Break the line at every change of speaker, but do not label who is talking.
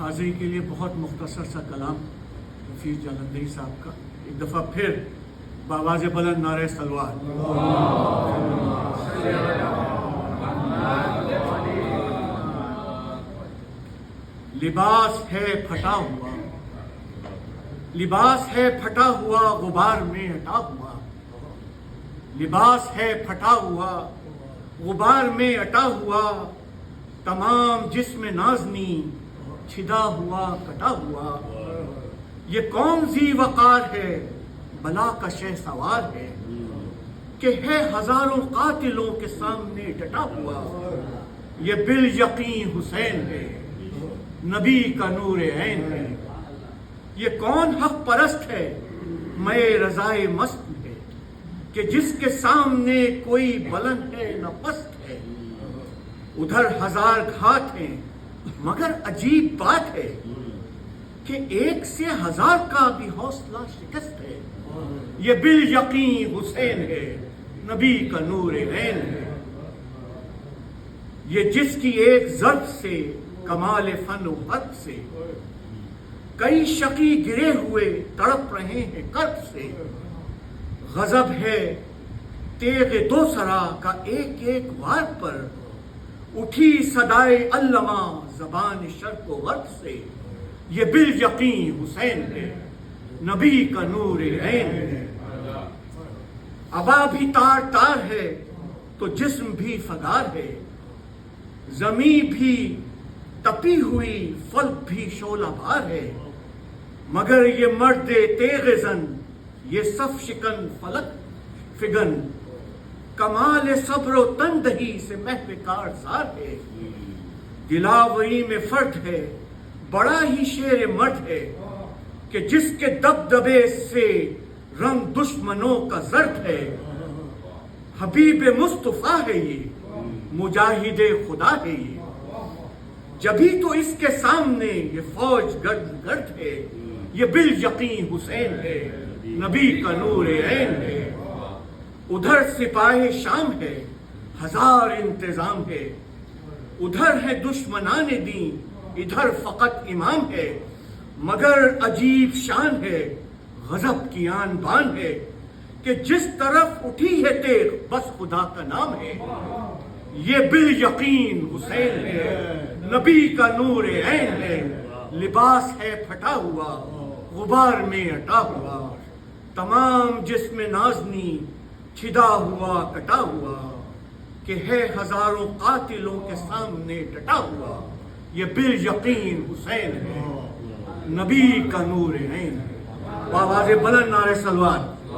حاضری کے لیے بہت مختصر سا کلام رفیع جالندھری صاحب کا، ایک دفعہ پھر بآواز بلند نعرہ سلوات۔ لباس ہے پھٹا ہوا، لباس ہے پھٹا ہوا غبار میں اٹا ہوا، لباس ہے پھٹا ہوا غبار میں اٹا ہوا، تمام جسم نازنی چھدا ہوا کٹا ہوا، یہ کون ذی وقار ہے بلا کا شہ سوار ہے، کہ ہے ہزاروں قاتلوں کے سامنے ڈٹا ہوا، یہ بالیقین حسین ہے نبی کا نور عین ہے، یہ کون حق پرست ہے میں رضائے مست ہے، کہ جس کے سامنے کوئی بلند ہے نہ پست ہے، ادھر ہزار گھات ہیں مگر عجیب بات ہے، کہ ایک سے ہزار کا بھی حوصلہ شکست ہے، یہ بالیقین حسین ہے نبی کا نور عین ہے، یہ جس کی ایک ضرب سے کمال فن و حق سے کئی شقی گرے ہوئے تڑپ رہے ہیں کرب سے، غضب ہے تیغ دو سرا کا ایک ایک وار پر، اٹھی صدائے علمہ زبان شرق و غرب سے، یہ بالیقین حسین ہے نبی کا نور عین ہے، عبا بھی تار تار ہے تو جسم بھی فگار ہے، زمین بھی تپی ہوئی فلک بھی شعلہ بھار ہے، مگر یہ مرد تیغ زن یہ صف شکن فلک فگن، کمال صبر و تندہی سے محو کارزار ہے، دلاوری میں فرد ہے بڑا ہی شیر مرد ہے، کہ جس کے دبدبے سے رنگ دشمنوں کا زرد ہے، حبیب مصطفیٰ ہے یہ مجاہد خدا ہے یہ، جبھی تو اس کے سامنے یہ فوج گرد گرد ہے، یہ بالیقین حسین ہے نبی کا نور عین ہے، ادھر سپاہ شام ہے ہزار انتظام ہے، ادھر ہے دشمنان دین ادھر فقط امام ہے، مگر عجیب شان ہے غضب کی آن بان ہے، کہ جس طرف اٹھی ہے تیغ بس خدا کا نام ہے، یہ بالیقین حسین ہے نبی کا نور عین ہے، لباس ہے پھٹا ہوا غبار میں اٹا ہوا، تمام جسم نازنی چھدا ہوا کٹا ہوا، کہ ہے ہزاروں قاتلوں کے سامنے ڈٹا ہوا، یہ بالیقین حسین ہے نبی کا نور عین ہے، بآواز بلند نعرہ سلوات۔